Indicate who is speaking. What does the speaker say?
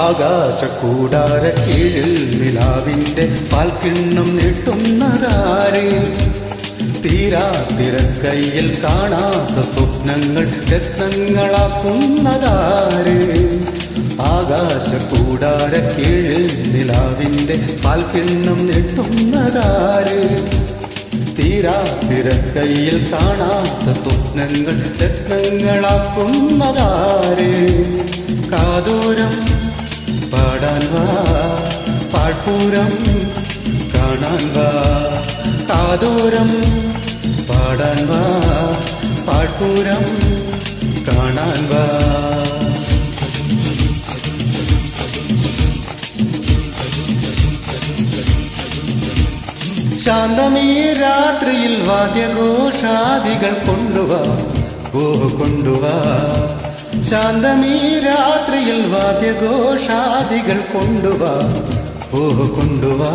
Speaker 1: ആകാശക്കൂടാര കീഴിൽ നിലാവിൻ്റെ പാൽക്കിണ്ണം നീട്ടുന്നതാര്? തീരാത്തിരക്കയ്യിൽ കാണാത്ത സ്വപ്നങ്ങൾ രത്നങ്ങളാക്കുന്നതാര്? ആകാശക്കൂടാര കീഴിൽ നിലാവിൻ്റെ പാൽക്കിണ്ണം നീട്ടുന്നതാര്? തീരാത്തിരക്കയ്യിൽ കാണാത്ത സ്വപ്നങ്ങൾ രത്നങ്ങളാക്കുന്നതാര്? കാതോരം പാടാൻ വാ, പാഴ്പൂരം കാണാൻ വാ. കാതോരം പാടാൻ വാ, പാഴ്പൂരം കാണാൻ വാ. ശാന്തമീ രാത്രിയിൽ വാദ്യഘോഷാദികൾ കൊണ്ടുവാ, ഓ കൊണ്ടുവാ. ശാന്തമീ രാത്രിയിൽ വാദ്യഘോഷാദികൾ കൊണ്ടുവാ, ഓ കൊണ്ടുവാ.